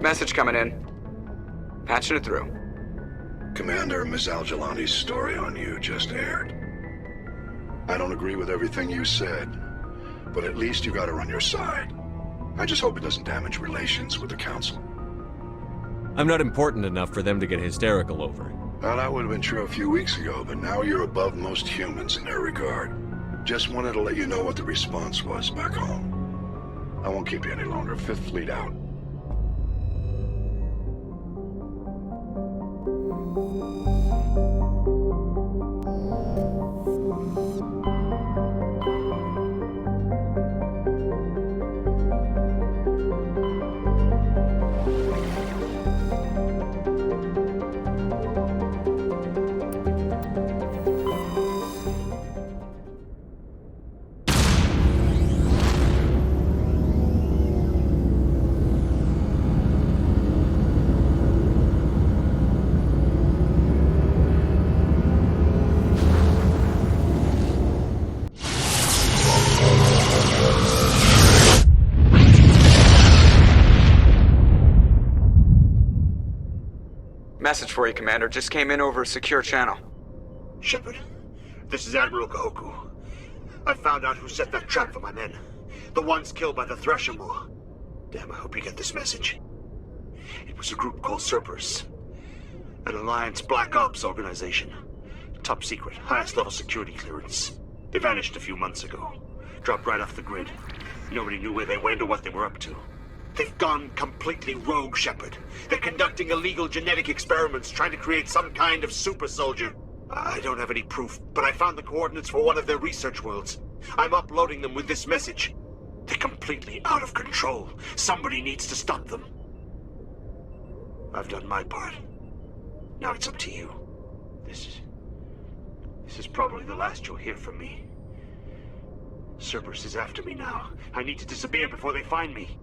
Message coming in. Patching it through. Commander, Ms. Al-Jalani's story on you just aired. I don't agree with everything you said, but at least you got her on your side. I just hope it doesn't damage relations with the Council. I'm not important enough for them to get hysterical over. Well, that would have been true a few weeks ago, but now you're above most humans in their regard. Just wanted to let you know what the response was back home. I won't keep you any longer. Fifth Fleet out. Message for you, Commander. Just came in over a secure channel. Shepard, this is Admiral Kahoku. I found out who set that trap for my men. The ones killed by the Thresher Maw. Damn, I hope you get this message. It was a group called Cerberus. An Alliance Black Ops organization. Top secret, highest level security clearance. They vanished a few months ago. Dropped right off the grid. Nobody knew where they went or what they were up to. They've gone completely rogue, Shepard. They're conducting illegal genetic experiments, trying to create some kind of super soldier. I don't have any proof, but I found the coordinates for one of their research worlds. I'm uploading them with this message. They're completely out of control. Somebody needs to stop them. I've done my part. Now it's up to you. This is probably the last you'll hear from me. Cerberus is after me now. I need to disappear before they find me.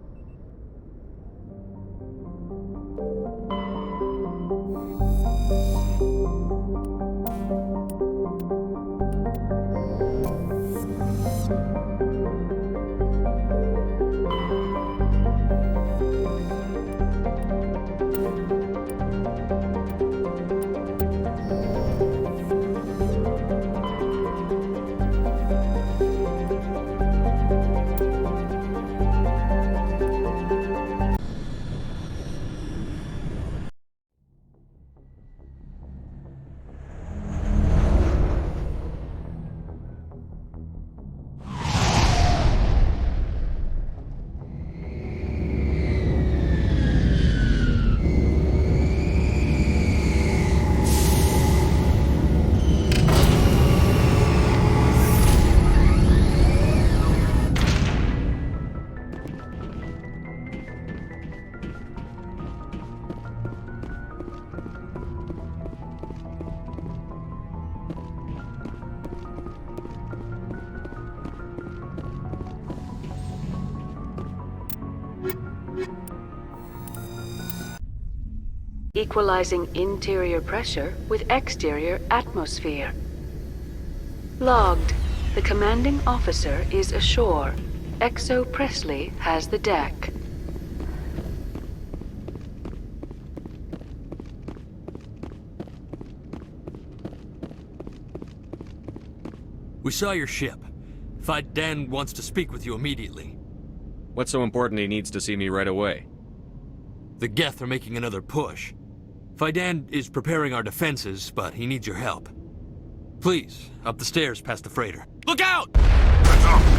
Equalizing interior pressure with exterior atmosphere. Logged. The commanding officer is ashore. Exo Presley has the deck. We saw your ship. Feros wants to speak with you immediately. What's so important he needs to see me right away? The Geth are making another push. Feros is preparing our defenses, but he needs your help. Please, up the stairs past the freighter. Look out! Let's go!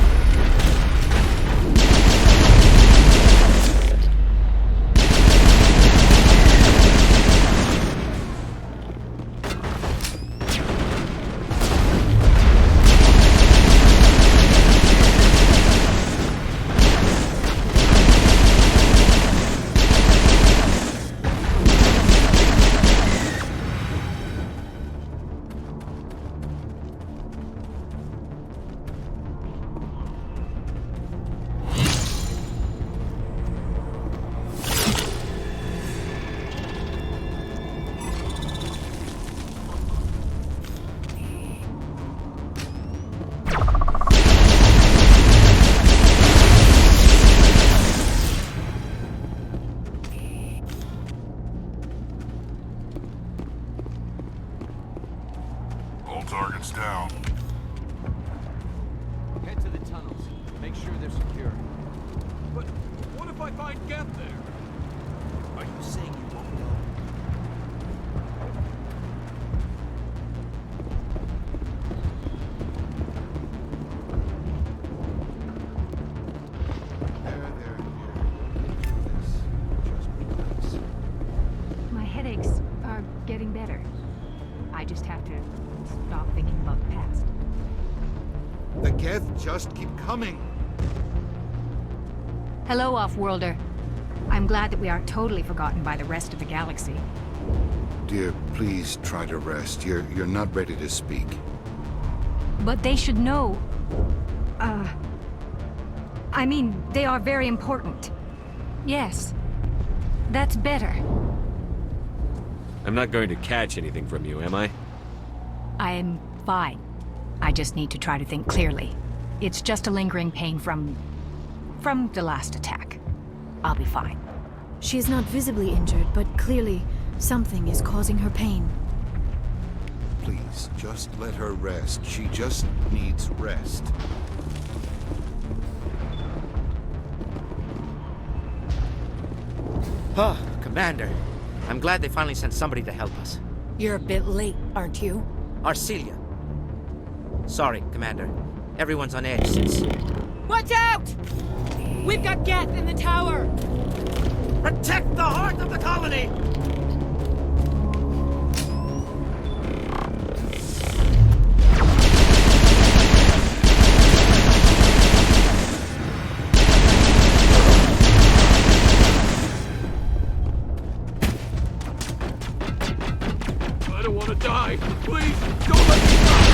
target's down. Head to the tunnels. Make sure they're secure. But what if I find Geth there? Are you saying you won't go? My headaches are getting better. I just have to stop thinking about the past. The Geth just keep coming. Hello, Off-Worlder. I'm glad that we aren't totally forgotten by the rest of the galaxy. Dear, please try to rest. You're not ready to speak. But they should know. I mean, they are very important. Yes. That's better. I'm not going to catch anything from you, am I? I'm fine. I just need to try to think clearly. It's just a lingering pain from the last attack. I'll be fine. She is not visibly injured, but clearly something is causing her pain. Please, just let her rest. She just needs rest. Huh, Commander. I'm glad they finally sent somebody to help us. You're a bit late, aren't you? Arcelia. Sorry, Commander. Everyone's on edge since... Watch out! We've got Geth in the tower! Protect the heart of the colony! I don't want to die. Please, don't let me die.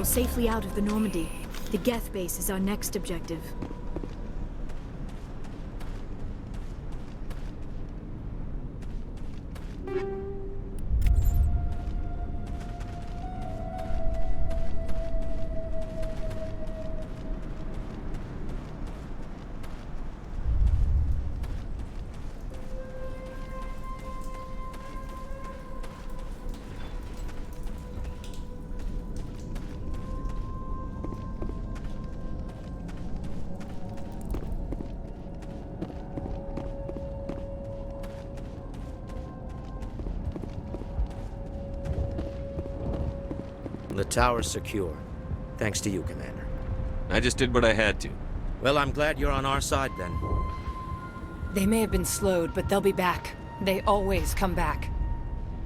Safely out of the Normandy. The Geth base is our next objective. The tower's secure. Thanks to you, Commander. I just did what I had to. Well, I'm glad you're on our side, then. They may have been slowed, but they'll be back. They always come back.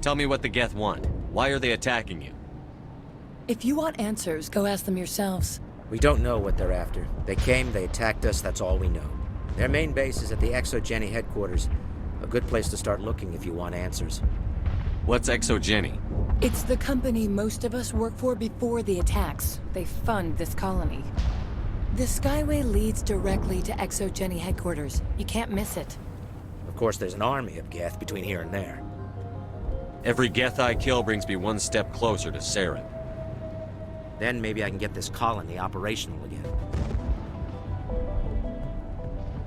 Tell me what the Geth want. Why are they attacking you? If you want answers, go ask them yourselves. We don't know what they're after. They came, they attacked us, that's all we know. Their main base is at the Exogeny headquarters. A good place to start looking if you want answers. What's Exogeny? It's the company most of us work for before the attacks. They fund this colony. The Skyway leads directly to Exogeny headquarters. You can't miss it. Of course, there's an army of Geth between here and there. Every Geth I kill brings me one step closer to Saren. Then maybe I can get this colony operational again.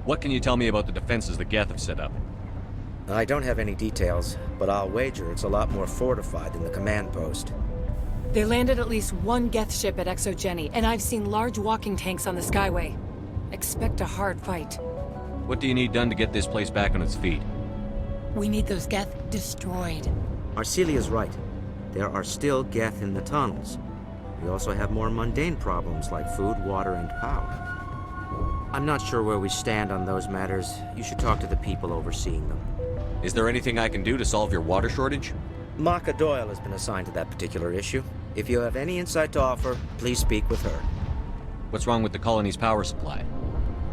What can you tell me about the defenses the Geth have set up? I don't have any details, but I'll wager it's a lot more fortified than the command post. They landed at least one Geth ship at Exogeny, and I've seen large walking tanks on the Skyway. Expect a hard fight. What do you need done to get this place back on its feet? We need those Geth destroyed. Arcelia's right. There are still Geth in the tunnels. We also have more mundane problems like food, water, and power. I'm not sure where we stand on those matters. You should talk to the people overseeing them. Is there anything I can do to solve your water shortage? Maka Doyle has been assigned to that particular issue. If you have any insight to offer, please speak with her. What's wrong with the colony's power supply?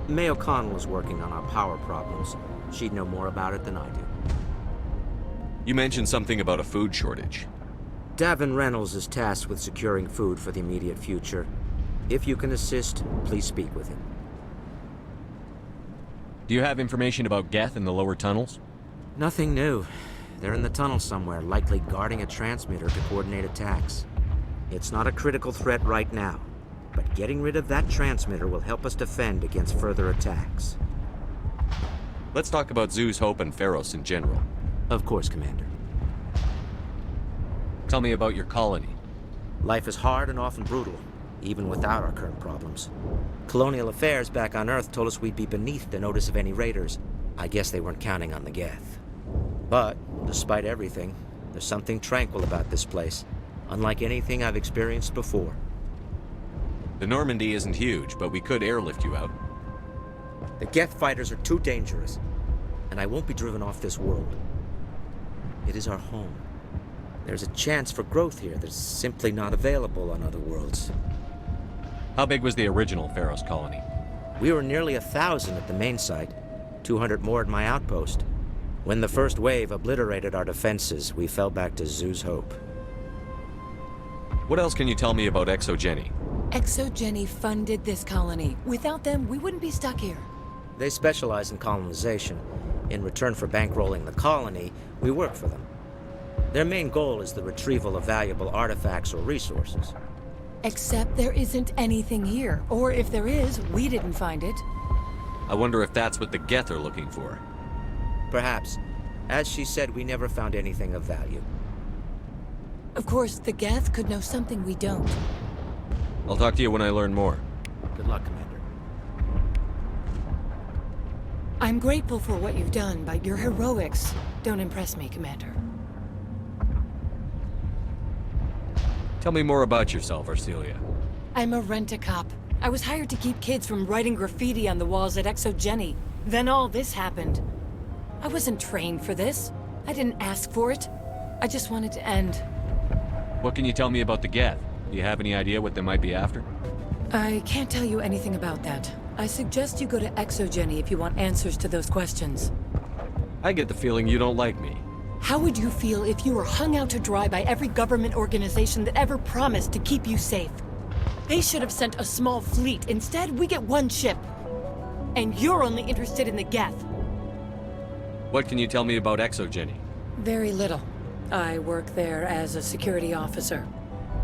May O'Connell is working on our power problems. She'd know more about it than I do. You mentioned something about a food shortage. Davin Reynolds is tasked with securing food for the immediate future. If you can assist, please speak with him. Do you have information about Geth in the lower tunnels? Nothing new. They're in the tunnel somewhere, likely guarding a transmitter to coordinate attacks. It's not a critical threat right now, but getting rid of that transmitter will help us defend against further attacks. Let's talk about Zoo's Hope and Feros in general. Of course, Commander. Tell me about your colony. Life is hard and often brutal, even without our current problems. Colonial affairs back on Earth told us we'd be beneath the notice of any raiders. I guess they weren't counting on the Geth. But, despite everything, there's something tranquil about this place, unlike anything I've experienced before. The Normandy isn't huge, but we could airlift you out. The Geth fighters are too dangerous, and I won't be driven off this world. It is our home. There's a chance for growth here that's simply not available on other worlds. How big was the original Feros colony? We were nearly 1,000 at the main site, 200 more at my outpost. When the first wave obliterated our defenses, we fell back to Zoo's Hope. What else can you tell me about Exogeny? Exogeny funded this colony. Without them, we wouldn't be stuck here. They specialize in colonization. In return for bankrolling the colony, we work for them. Their main goal is the retrieval of valuable artifacts or resources. Except there isn't anything here. Or if there is, we didn't find it. I wonder if that's what the Geth are looking for. Perhaps. As she said, we never found anything of value. Of course, the Geth could know something we don't. I'll talk to you when I learn more. Good luck, Commander. I'm grateful for what you've done, but your heroics don't impress me, Commander. Tell me more about yourself, Arcelia. I'm a rent-a-cop. I was hired to keep kids from writing graffiti on the walls at Exogeny. Then all this happened. I wasn't trained for this. I didn't ask for it. I just wanted to end. What can you tell me about the Geth? Do you have any idea what they might be after? I can't tell you anything about that. I suggest you go to Exogeny if you want answers to those questions. I get the feeling you don't like me. How would you feel if you were hung out to dry by every government organization that ever promised to keep you safe? They should have sent a small fleet. Instead, we get one ship. And you're only interested in the Geth. What can you tell me about Exogeny? Very little. I work there as a security officer.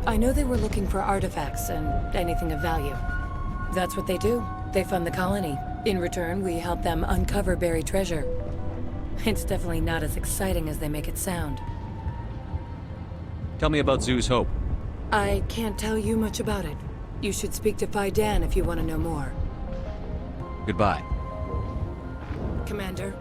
I know they were looking for artifacts and anything of value. That's what they do. They fund the colony. In return, we help them uncover buried treasure. It's definitely not as exciting as they make it sound. Tell me about Zoo's Hope. I can't tell you much about it. You should speak to Fidan if you want to know more. Goodbye. Commander.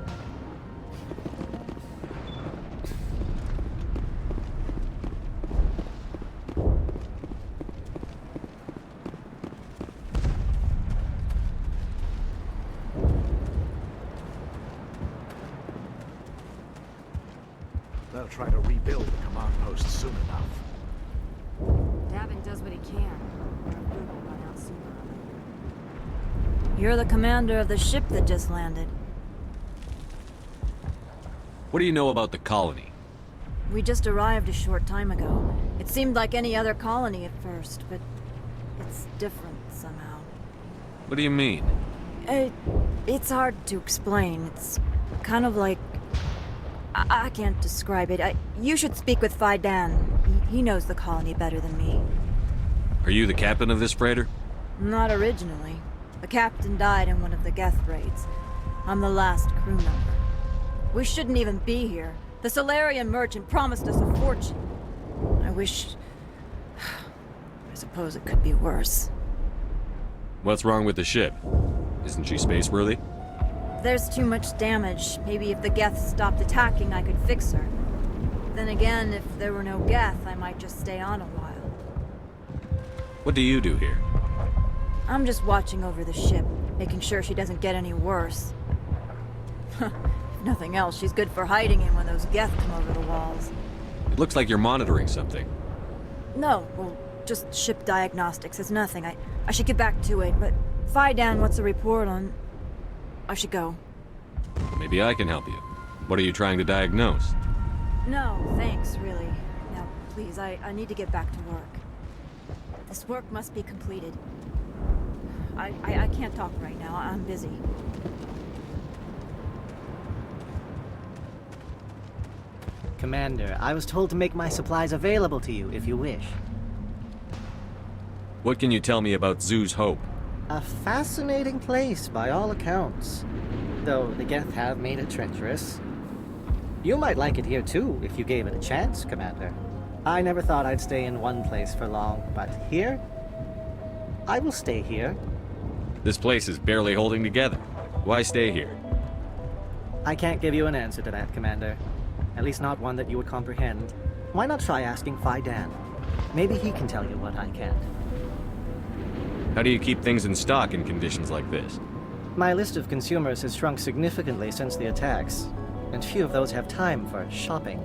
They'll try to rebuild the command post soon enough. Davin does what he can. You're the commander of the ship that just landed. What do you know about the colony? We just arrived a short time ago. It seemed like any other colony at first, but it's different somehow. What do you mean? It's hard to explain. It's kind of like... I can't describe it. You should speak with Fidan. He knows the colony better than me. Are you the captain of this freighter? Not originally. The captain died in one of the Geth raids. I'm the last crew member. We shouldn't even be here. The Solarian merchant promised us a fortune. I wish... I suppose it could be worse. What's wrong with the ship? Isn't she space-worthy? There's too much damage. Maybe if the Geth stopped attacking, I could fix her. Then again, if there were no Geth, I might just stay on a while. What do you do here? I'm just watching over the ship, making sure she doesn't get any worse. If nothing else, she's good for hiding in when those Geth come over the walls. It looks like you're monitoring something. No, well, just ship diagnostics. It's nothing. I should get back to it, but Fidan wants a report on... I should go. Maybe I can help you. What are you trying to diagnose? No, thanks, really. Now, please, I need to get back to work. This work must be completed. I can't talk right now. I'm busy. Commander, I was told to make my supplies available to you if you wish. What can you tell me about Zoo's Hope? A fascinating place, by all accounts. Though the Geth have made it treacherous. You might like it here too, if you gave it a chance, Commander. I never thought I'd stay in one place for long, but here? I will stay here. This place is barely holding together. Why stay here? I can't give you an answer to that, Commander. At least not one that you would comprehend. Why not try asking Fidan? Maybe he can tell you what I can't. How do you keep things in stock in conditions like this? My list of consumers has shrunk significantly since the attacks, and few of those have time for shopping.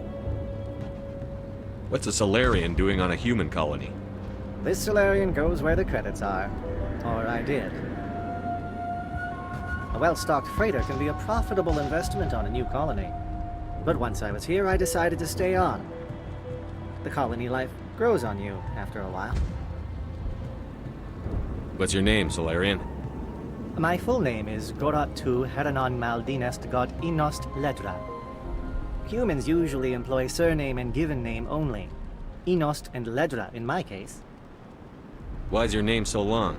What's a Solarian doing on a human colony? This Solarian goes where the credits are. Or I did. A well-stocked freighter can be a profitable investment on a new colony. But once I was here, I decided to stay on. The colony life grows on you after a while. What's your name, Solarian? My full name is Goratu Heranon Maldinest God Inost Ledra. Humans usually employ surname and given name only. Inost and Ledra in my case. Why's your name so long?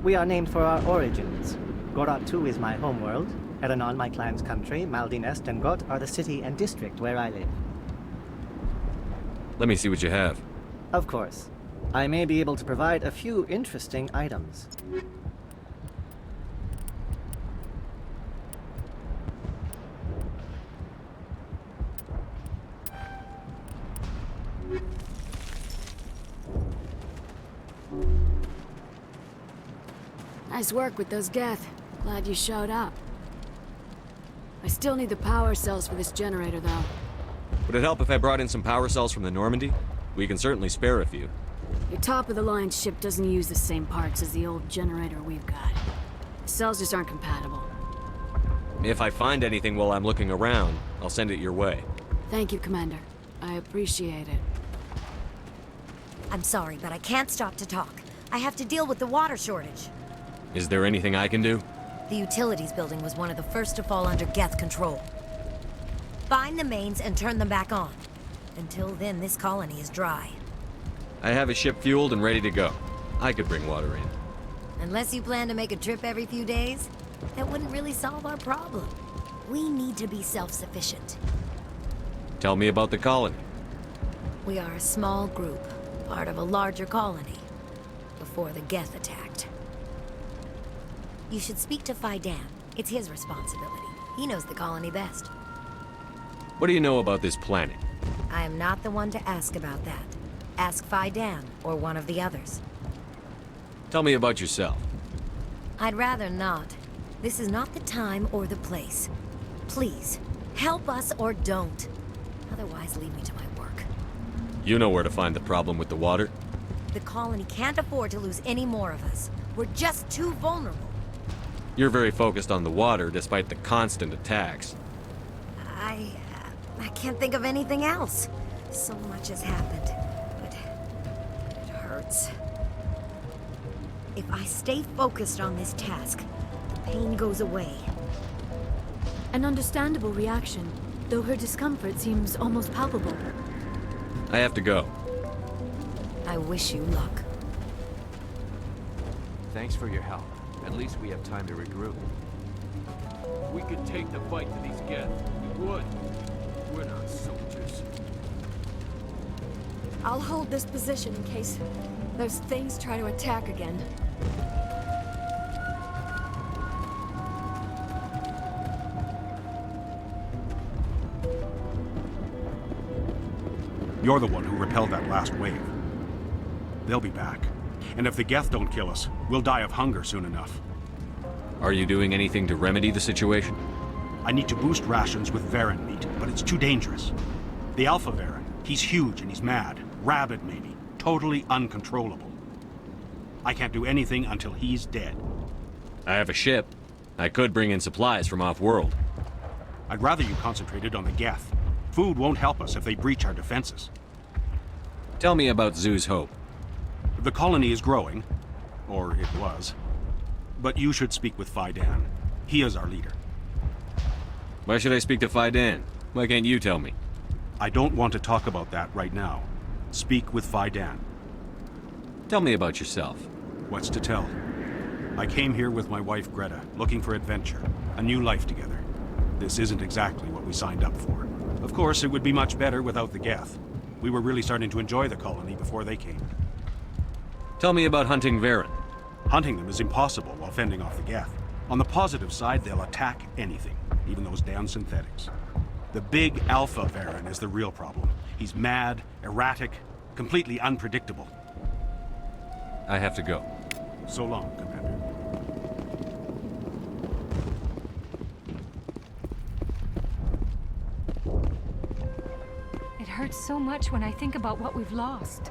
We are named for our origins. Goratu is my homeworld, Heranon my clan's country, Maldinest and Got are the city and district where I live. Let me see what you have. Of course. I may be able to provide a few interesting items. Nice work with those Geth. Glad you showed up. I still need the power cells for this generator, though. Would it help if I brought in some power cells from the Normandy? We can certainly spare a few. Your top-of-the-line ship doesn't use the same parts as the old generator we've got. The cells just aren't compatible. If I find anything while I'm looking around, I'll send it your way. Thank you, Commander. I appreciate it. I'm sorry, but I can't stop to talk. I have to deal with the water shortage. Is there anything I can do? The utilities building was one of the first to fall under Geth control. Find the mains and turn them back on. Until then, this colony is dry. I have a ship fueled and ready to go. I could bring water in. Unless you plan to make a trip every few days, that wouldn't really solve our problem. We need to be self-sufficient. Tell me about the colony. We are a small group, part of a larger colony, before the Geth attacked. You should speak to Fidan. It's his responsibility. He knows the colony best. What do you know about this planet? I am not the one to ask about that. Ask Fidan, or one of the others. Tell me about yourself. I'd rather not. This is not the time or the place. Please, help us or don't. Otherwise, leave me to my work. You know where to find the problem with the water? The colony can't afford to lose any more of us. We're just too vulnerable. You're very focused on the water, despite the constant attacks. I can't think of anything else. So much has happened, but it hurts. If I stay focused on this task, the pain goes away. An understandable reaction, though her discomfort seems almost palpable. I have to go. I wish you luck. Thanks for your help. At least we have time to regroup. We could take the fight to these Geth. We would. We're not soldiers. I'll hold this position in case those things try to attack again. You're the one who repelled that last wave. They'll be back. And if the Geth don't kill us, we'll die of hunger soon enough. Are you doing anything to remedy the situation? I need to boost rations with Varen meat, but it's too dangerous. The Alpha Varen, he's huge and he's mad. Rabid, maybe. Totally uncontrollable. I can't do anything until he's dead. I have a ship. I could bring in supplies from off-world. I'd rather you concentrated on the Geth. Food won't help us if they breach our defenses. Tell me about Zoo's Hope. The colony is growing. Or it was. But you should speak with Faidan. He is our leader. Why should I speak to Faidan? Why can't you tell me? I don't want to talk about that right now. Speak with Faidan. Tell me about yourself. What's to tell? I came here with my wife Greta, looking for adventure, a new life together. This isn't exactly what we signed up for. Of course, it would be much better without the Geth. We were really starting to enjoy the colony before they came. Tell me about hunting Varen. Hunting them is impossible while fending off the Geth. On the positive side, they'll attack anything, even those damn synthetics. The big Alpha Varen is the real problem. He's mad, erratic, completely unpredictable. I have to go. So long, Commander. It hurts so much when I think about what we've lost.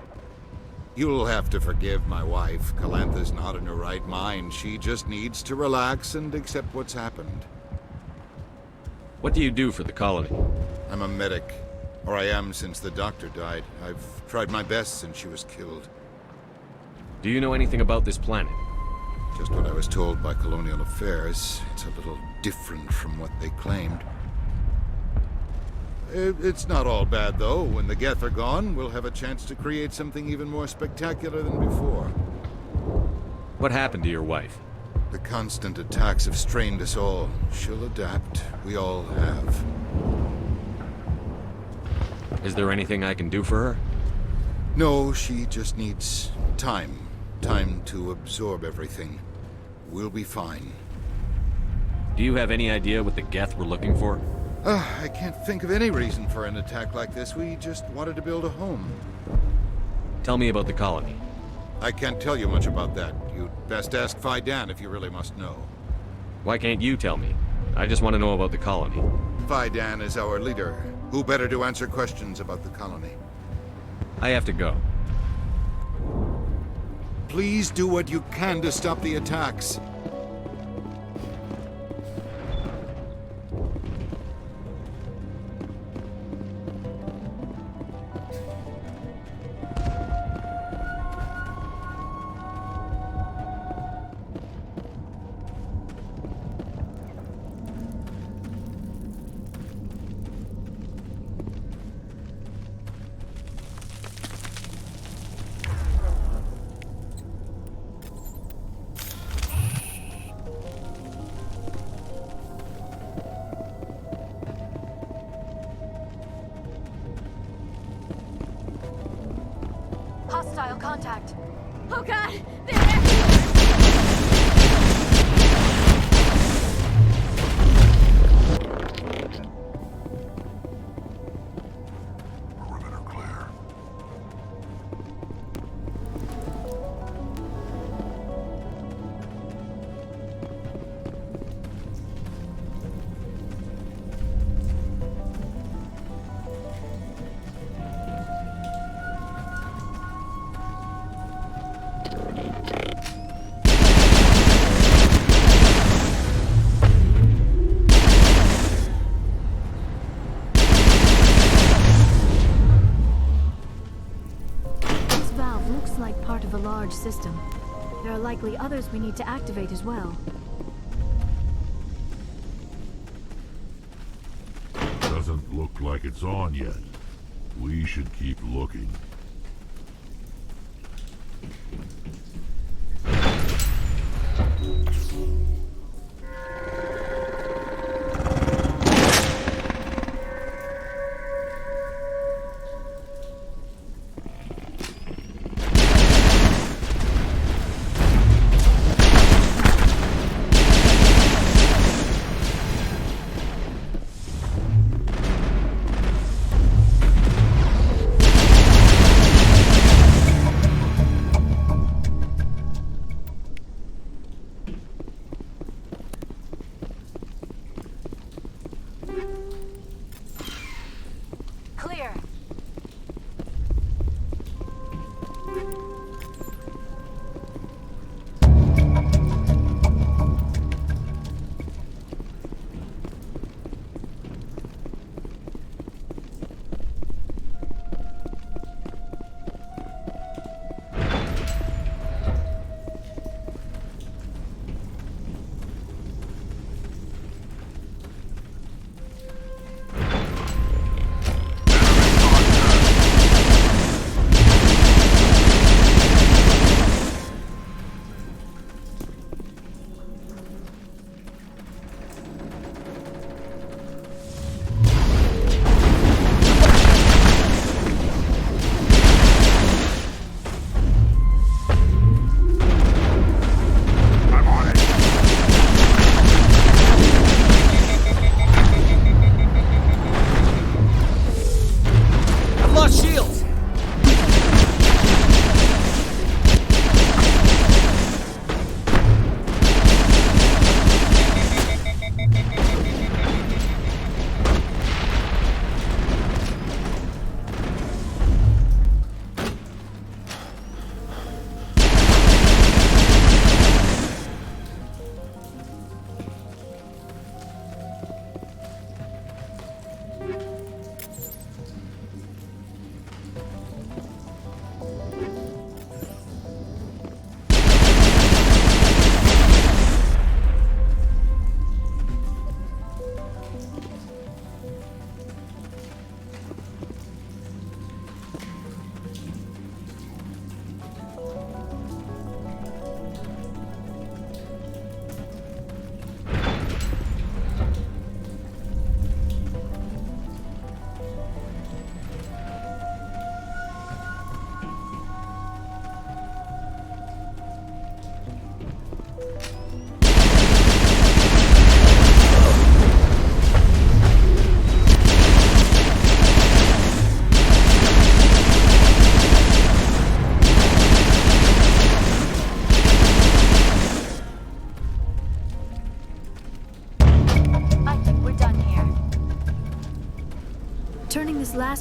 You'll have to forgive my wife. Calantha's not in her right mind. She just needs to relax and accept what's happened. What do you do for the colony? I'm a medic. Or I am since the doctor died. I've tried my best since she was killed. Do you know anything about this planet? Just what I was told by Colonial Affairs. It's a little different from what they claimed. It's not all bad, though. When the Geth are gone, we'll have a chance to create something even more spectacular than before. What happened to your wife? The constant attacks have strained us all. She'll adapt. We all have. Is there anything I can do for her? No, she just needs time. Time to absorb everything. We'll be fine. Do you have any idea what the Geth were looking for? I can't think of any reason for an attack like this. We just wanted to build a home. Tell me about the colony. I can't tell you much about that. You'd best ask Faidan if you really must know. Why can't you tell me? I just want to know about the colony. Faidan is our leader. Who better to answer questions about the colony? I have to go. Please do what you can to stop the attacks. Hostile contact. Oh god! Perimeter clear. System. There are likely others we need to activate as well. Doesn't look like it's on yet. We should keep looking.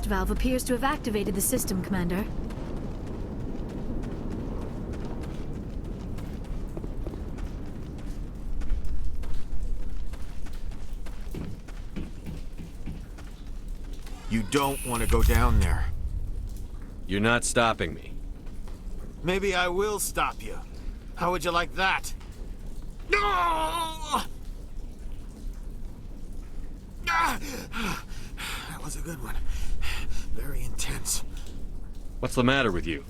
exhaust valve appears to have activated the system, Commander. You don't want to go down there. You're not stopping me. Maybe I will stop you. How would you like that? No! That was a good one. Very intense. What's the matter with you?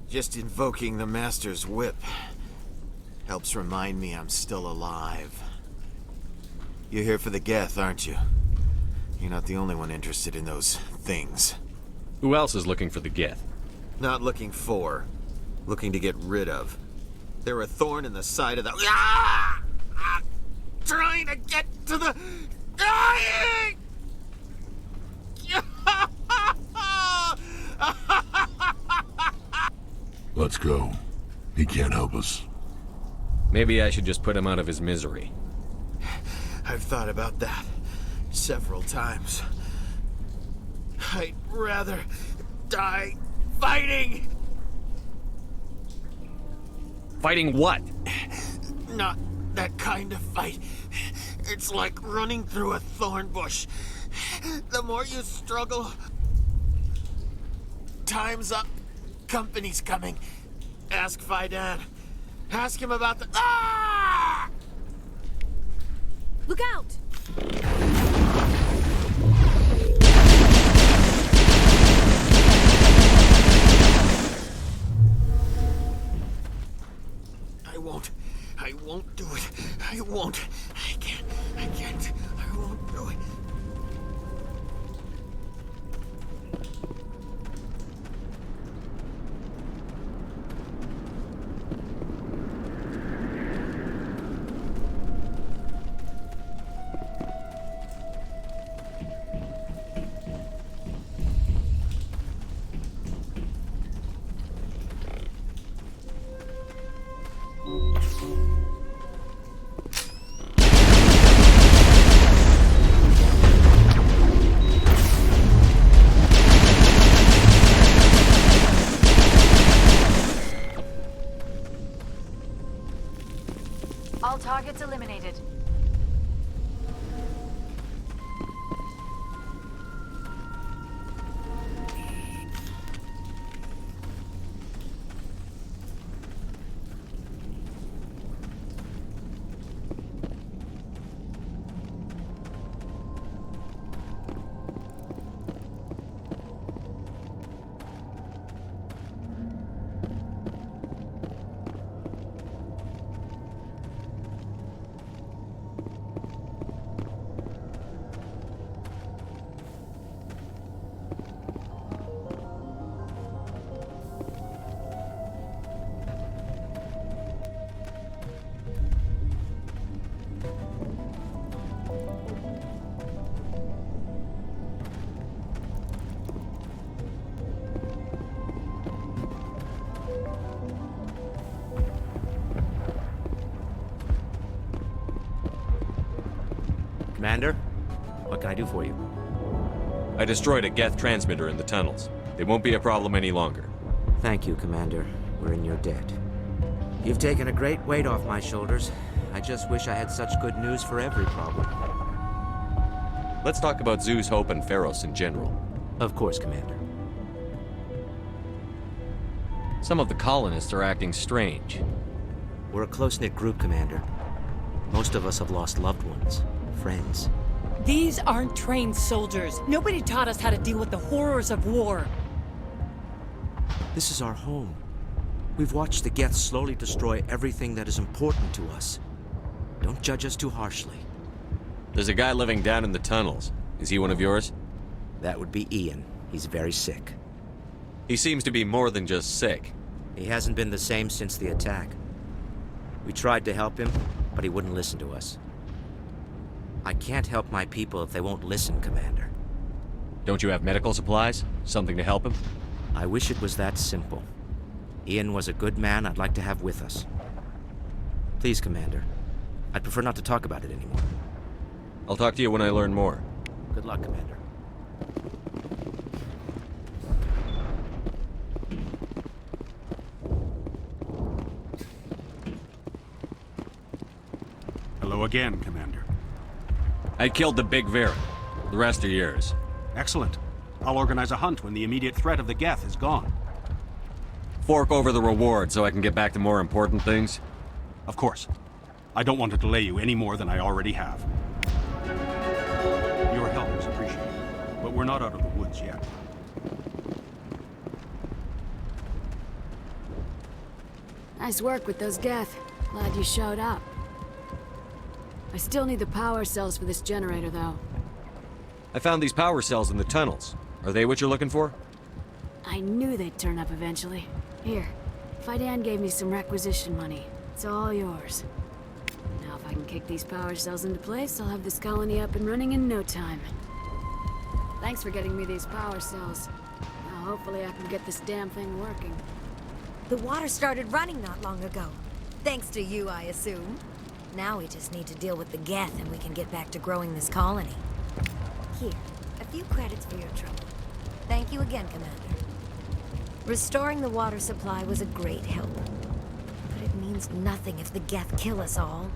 Just invoking the Master's whip helps remind me I'm still alive. You're here for the Geth, aren't you? You're not the only one interested in those things. Who else is looking for the Geth? Not looking for. Looking to get rid of. They're a thorn in the side of the... Ah! Ah! Trying to get to the... Dying! Let's go. He can't help us. Maybe I should just put him out of his misery. I've thought about that several times. I'd rather die fighting! Fighting what? Not that kind of fight. It's like running through a thorn bush. The more you struggle... Time's up. Company's coming. Ask Fidan. Ask him about the... Ah! Look out! I won't do it. I won't. I can't. I won't do it. All targets eliminated. Commander, what can I do for you? I destroyed a Geth transmitter in the tunnels. They won't be a problem any longer. Thank you, Commander. We're in your debt. You've taken a great weight off my shoulders. I just wish I had such good news for every problem. Let's talk about Zoo's Hope and Feros in general. Of course, Commander. Some of the colonists are acting strange. We're a close-knit group, Commander. Most of us have lost loved ones, friends. These aren't trained soldiers. Nobody taught us how to deal with the horrors of war. This is our home. We've watched the Geth slowly destroy everything that is important to us. Don't judge us too harshly. There's a guy living down in the tunnels. Is he one of yours? That would be Ian. He's very sick. He seems to be more than just sick. He hasn't been the same since the attack. We tried to help him, but he wouldn't listen to us. I can't help my people if they won't listen, Commander. Don't you have medical supplies? Something to help him? I wish it was that simple. Ian was a good man I'd like to have with us. Please, Commander. I'd prefer not to talk about it anymore. I'll talk to you when I learn more. Good luck, Commander. Hello again, Commander. I killed the big Vera. The rest are yours. Excellent. I'll organize a hunt when the immediate threat of the Geth is gone. Fork over the reward so I can get back to more important things? Of course. I don't want to delay you any more than I already have. Your help is appreciated, but we're not out of the woods yet. Nice work with those Geth. Glad you showed up. I still need the power cells for this generator, though. I found these power cells in the tunnels. Are they what you're looking for? I knew they'd turn up eventually. Here, Fidan gave me some requisition money. It's all yours. Now if I can kick these power cells into place, I'll have this colony up and running in no time. Thanks for getting me these power cells. Now hopefully I can get this damn thing working. The water started running not long ago. Thanks to you, I assume. Now we just need to deal with the Geth and we can get back to growing this colony. Here, a few credits for your trouble. Thank you again, Commander. Restoring the water supply was a great help. But it means nothing if the Geth kill us all.